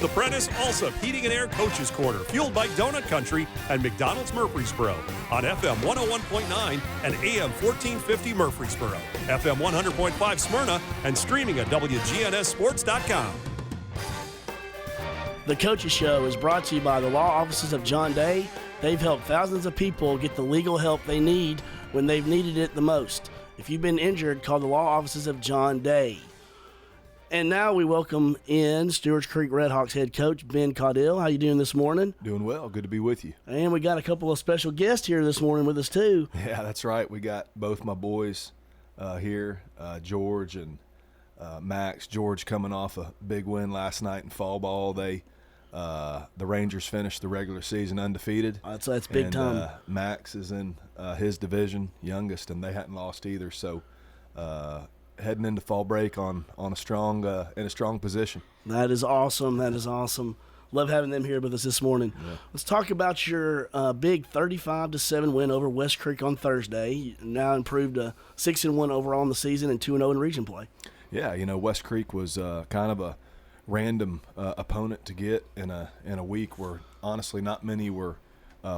The Prentice Allsup Heating and Air Coaches Corner, fueled by Donut Country and McDonald's Murfreesboro on FM 101.9 and AM 1450 Murfreesboro, FM 100.5 Smyrna, and streaming at WGNSSports.com. The Coaches Show is brought to you by the law offices of John Day. They've helped thousands of people get the legal help they need when they've needed it the most. If you've been injured, call the law offices of John Day. And now we welcome in Stewarts Creek Redhawks head coach Ben Caudill. How you doing this morning? Doing well. Good to be with you. And we got a couple of special guests here this morning with us too. Yeah, that's right. We got both my boys here, George and Max. George coming off a big win last night in fall ball. The Rangers finished the regular season undefeated. That's big time. Max is in his division, youngest, and they hadn't lost either. So heading into fall break on a strong in a strong position. That is awesome. That is awesome. Love having them here with us this morning. Yeah. Let's talk about your big 35-7 win over West Creek on Thursday. You now improved to 6-1 overall in the season and 2-0 in region play. Yeah, West Creek was kind of a random opponent to get in a week where honestly not many were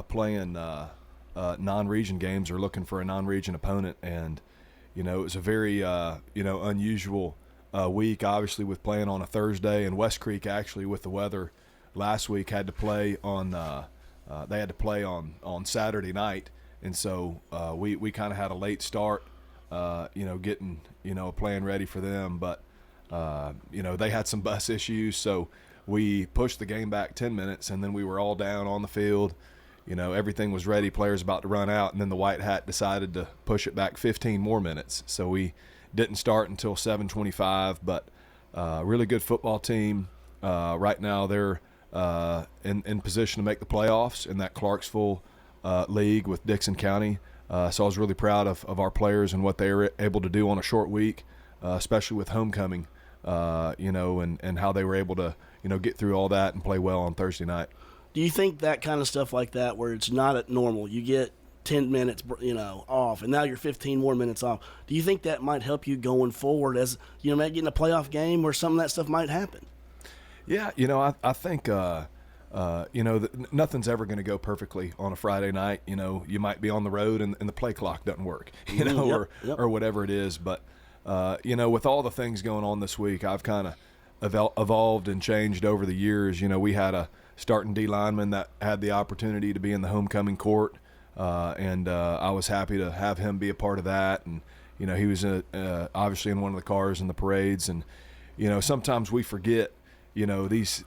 playing non-region games or looking for a non-region opponent, and it was a very unusual week, obviously, with playing on a Thursday. And West Creek, actually, with the weather last week, had to play on Saturday night, and so we kind of had a late start, getting a plan ready for them. But they had some bus issues, so we pushed the game back 10 minutes, and then we were all down on the field. Everything was ready, players about to run out, and then the White Hat decided to push it back 15 more minutes. So we didn't start until 7:25, but really good football team. Right now they're in position to make the playoffs in that Clarksville league with Dixon County. So I was really proud of our players and what they were able to do on a short week, especially with homecoming, and how they were able to, get through all that and play well on Thursday night. Do you think that kind of stuff like that, where it's not at normal, you get 10 minutes, off, and now you're 15 more minutes off, do you think that might help you going forward as, maybe getting a playoff game where some of that stuff might happen? Yeah, I think, nothing's ever going to go perfectly on a Friday night. You might be on the road and the play clock doesn't work, or whatever it is. But, with all the things going on this week, I've kind of evolved and changed over the years. We had a starting D lineman that had the opportunity to be in the homecoming court, and I was happy to have him be a part of that. And he was obviously in one of the cars in the parades. And sometimes we forget these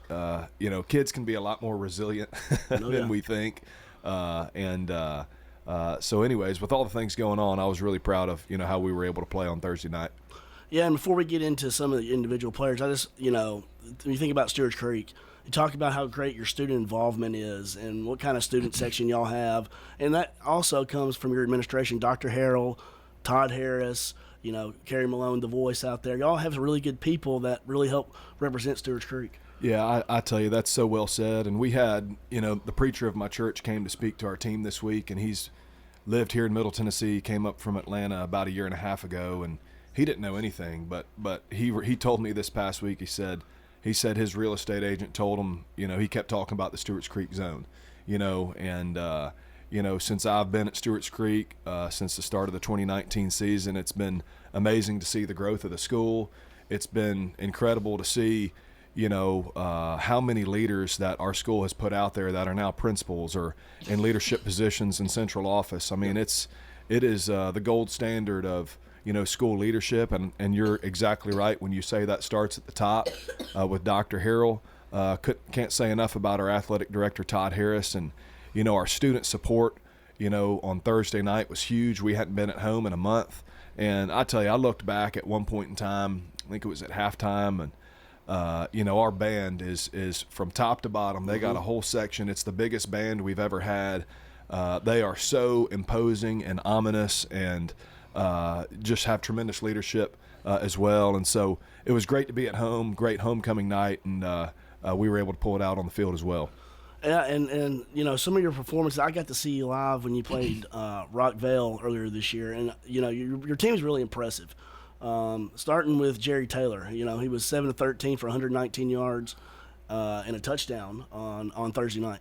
kids can be a lot more resilient than we think. So anyways, with all the things going on, I was really proud of how we were able to play on Thursday night. Yeah, and before we get into some of the individual players, I just, when you think about Stewarts Creek, you talk about how great your student involvement is and what kind of student section y'all have. And that also comes from your administration, Dr. Harrell, Todd Harris, Carrie Malone, the voice out there. Y'all have really good people that really help represent Stewarts Creek. Yeah, I tell you, that's so well said. And we had, the preacher of my church came to speak to our team this week, and he's lived here in Middle Tennessee, came up from Atlanta about a year and a half ago, and he didn't know anything, but he told me this past week, he said his real estate agent told him, he kept talking about the Stewarts Creek zone, and since I've been at Stewarts Creek, since the start of the 2019 season, it's been amazing to see the growth of the school. It's been incredible to see, how many leaders that our school has put out there that are now principals or in leadership positions in central office. I mean, it is the gold standard of, school leadership, and you're exactly right when you say that starts at the top with Dr. Harrell. Can't say enough about our athletic director, Todd Harris, and, our student support, on Thursday night was huge. We hadn't been at home in a month, and I tell you, I looked back at one point in time, I think it was at halftime, and our band is from top to bottom. They got a whole section. It's the biggest band we've ever had. They are so imposing and ominous, and just have tremendous leadership as well. And so it was great to be at home, great homecoming night, and we were able to pull it out on the field as well. Yeah, and some of your performances, I got to see you live when you played Rockvale earlier this year, and your team's really impressive. Starting with Jerry Taylor, he was 7 of 13 for 119 yards. and a touchdown on Thursday night.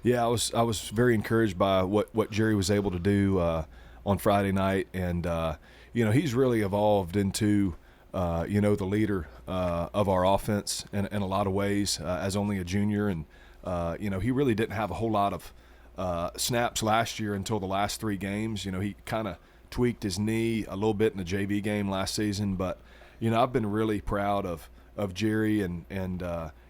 Yeah, I was very encouraged by what Jerry was able to do on Friday night, and he's really evolved into the leader of our offense in a lot of ways as only a junior, and he really didn't have a whole lot of snaps last year until the last 3 games. He kind of tweaked his knee a little bit in the JV game last season, but I've been really proud of Jerry and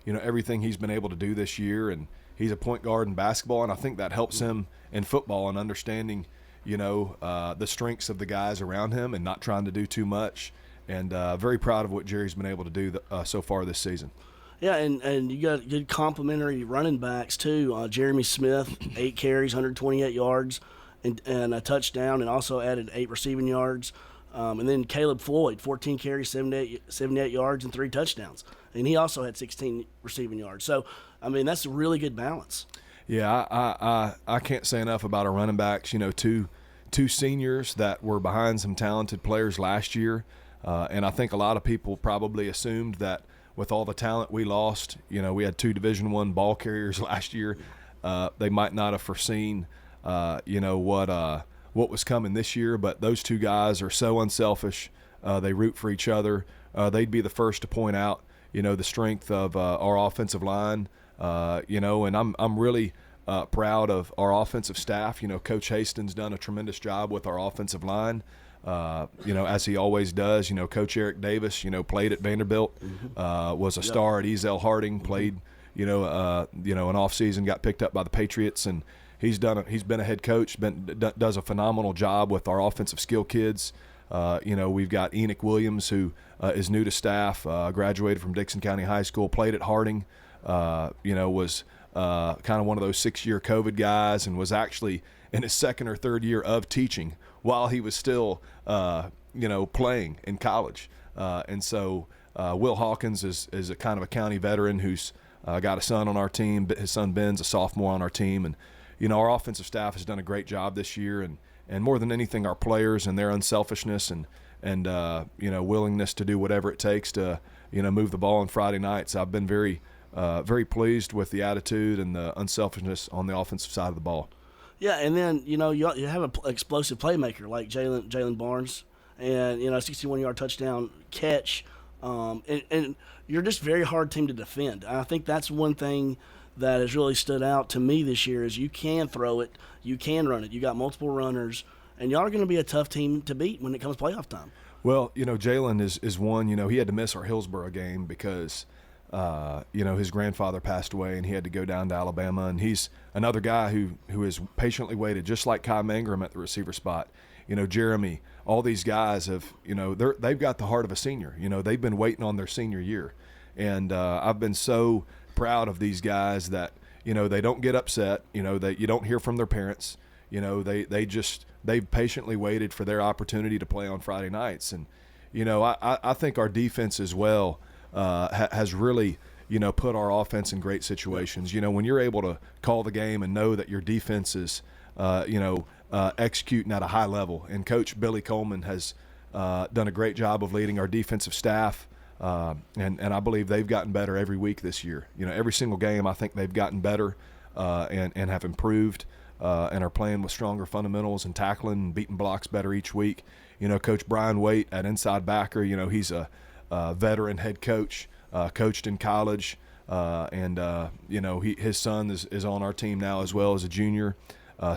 everything he's been able to do this year, and he's a point guard in basketball, and I think that helps him in football and understanding the strengths of the guys around him and not trying to do too much, and very proud of what Jerry's been able to do so far this season. Yeah, and you got good complimentary running backs too. Jeremy Smith, 8 carries, 128 yards, and a touchdown, and also added 8 receiving yards. And then Caleb Floyd, 14 carries, 78 yards, and 3 touchdowns. And he also had 16 receiving yards. So, I mean, that's a really good balance. Yeah, I can't say enough about our running backs. Two seniors that were behind some talented players last year. And I think a lot of people probably assumed that with all the talent we lost, we had 2 Division I ball carriers last year. They might not have foreseen, what was coming this year, but those 2 guys are so unselfish. They root for each other. They'd be the first to point out, the strength of our offensive line, and I'm really proud of our offensive staff. Coach Hastings done a tremendous job with our offensive line, as he always does. Coach Eric Davis, played at Vanderbilt, was a star at Ezel Harding, played, an offseason, got picked up by the Patriots, and he's been a head coach, does a phenomenal job with our offensive skill kids. We've got Enoch Williams, who is new to staff, graduated from Dixon County High School, played at Harding, was kind of one of those 6-year COVID guys, and was actually in his 2nd or 3rd year of teaching while he was still, playing in college. And so Will Hawkins is a kind of a county veteran who's got a son on our team. His son Ben's a sophomore on our team, and our offensive staff has done a great job this year, and more than anything, our players and their unselfishness and willingness to do whatever it takes to move the ball on Friday nights. I've been very pleased with the attitude and the unselfishness on the offensive side of the ball. Yeah, and then you have an explosive playmaker like Jalen Barnes, and a 61-yard touchdown catch, and you're just a very hard team to defend. And I think that's one thing that has really stood out to me this year is you can throw it, you can run it. You got multiple runners, and y'all are going to be a tough team to beat when it comes playoff time. Well, Jalen is one. He had to miss our Hillsborough game because his grandfather passed away, and he had to go down to Alabama. And he's another guy who has patiently waited, just like Kai Mangrum at the receiver spot. Jeremy, all these guys have, they've got the heart of a senior. They've been waiting on their senior year. And I've been so proud of these guys that, they don't get upset, that you don't hear from their parents. They've patiently waited for their opportunity to play on Friday nights. And, I think our defense as well has really, put our offense in great situations. When you're able to call the game and know that your defense is, executing at a high level. And Coach Billy Coleman has done a great job of leading our defensive staff. And I believe they've gotten better every week this year. Every single game I think they've gotten better and have improved and are playing with stronger fundamentals and tackling and beating blocks better each week. Coach Brian Waite at inside backer, he's a veteran head coach, coached in college, and his son is on our team now as well as a junior.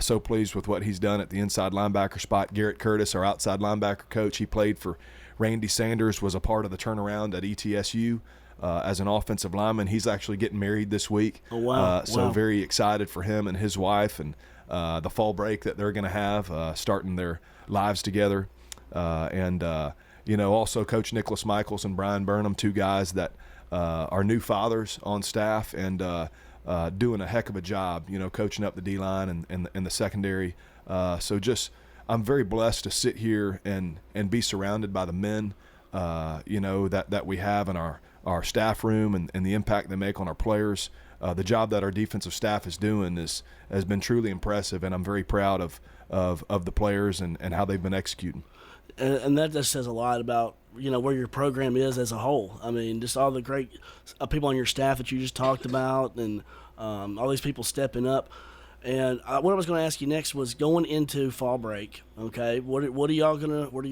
So pleased with what he's done at the inside linebacker spot. Garrett Curtis, our outside linebacker coach, he played for Randy Sanders, was a part of the turnaround at ETSU as an offensive lineman. He's actually getting married this week. Oh, wow. So wow. Very excited for him and his wife and the fall break that they're going to have, starting their lives together. Also Coach Nicholas Michaels and Brian Burnham, 2 guys that are new fathers on staff and doing a heck of a job, coaching up the D-line and the secondary. I'm very blessed to sit here and be surrounded by the men, that we have in our staff room and the impact they make on our players. The job that our defensive staff is doing has been truly impressive, and I'm very proud of the players and how they've been executing. And that just says a lot about where your program is as a whole. I mean, just all the great people on your staff that you just talked about, and all these people stepping up. And what I was going to ask you next was going into fall break. Okay, what are y'all gonna? What are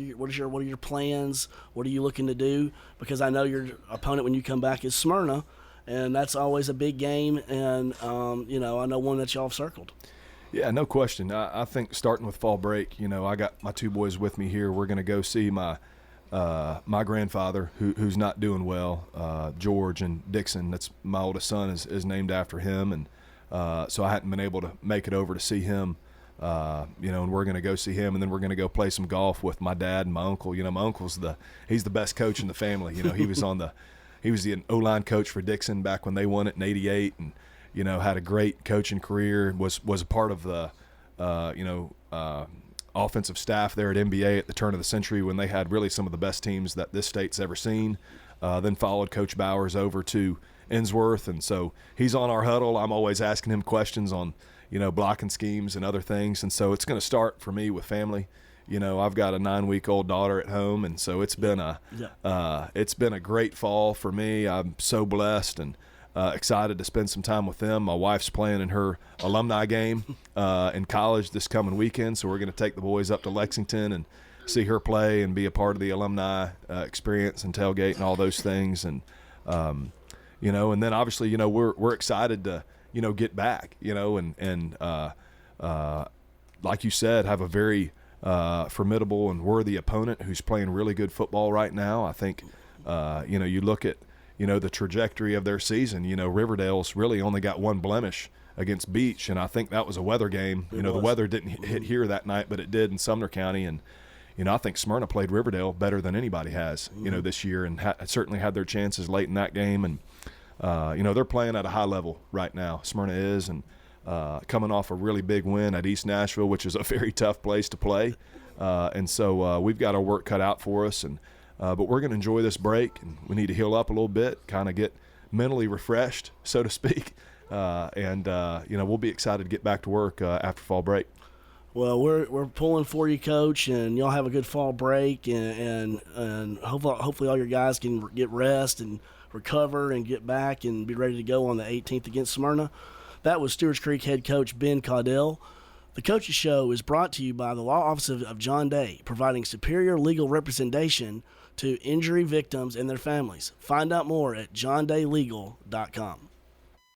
your plans? What are you looking to do? Because I know your opponent when you come back is Smyrna, and that's always a big game. And I know one that y'all have circled. Yeah, no question. I think starting with fall break, I got my two boys with me here. We're going to go see my grandfather who's not doing well, George and Dixon. That's my oldest son is named after him, and so I hadn't been able to make it over to see him, and we're going to go see him, and then we're going to go play some golf with my dad and my uncle. My uncle's he's the best coach in the family. He was he was the O-line coach for Dixon back when they won it in '88, and had a great coaching career. Was a part of the offensive staff there at NBA at the turn of the century when they had really some of the best teams that this state's ever seen. Then followed Coach Bowers over to Ensworth, and so he's on our huddle. I'm always asking him questions on blocking schemes and other things, and so it's going to start for me with family. I've got a 9-week-old daughter at home, and so it's been a great fall for me. I'm so blessed and excited to spend some time with them. My wife's playing in her alumni game in college this coming weekend, so we're going to take the boys up to Lexington and see her play and be a part of the alumni experience and tailgate and all those things. And and then obviously we're excited to get back and like you said, have a very formidable and worthy opponent who's playing really good football right now. I think you look at the trajectory of their season. Riverdale's really only got one blemish against Beach, and I think that was a weather game. The weather didn't hit here that night, but it did in Sumner County. And I think Smyrna played Riverdale better than anybody has, this year, and certainly had their chances late in that game. And they're playing at a high level right now. Smyrna is, and coming off a really big win at East Nashville, which is a very tough place to play. And so we've got our work cut out for us, and but we're going to enjoy this break, and we need to heal up a little bit, kind of get mentally refreshed, so to speak. We'll be excited to get back to work after fall break. Well, we're pulling for you, Coach, and y'all have a good fall break, and hopefully all your guys can get rest and recover and get back and be ready to go on the 18th against Smyrna. That was Stewarts Creek head coach Ben Caudill. The Coaches Show is brought to you by the Law Office of John Day, providing superior legal representation to injury victims and their families. Find out more at johndaylegal.com.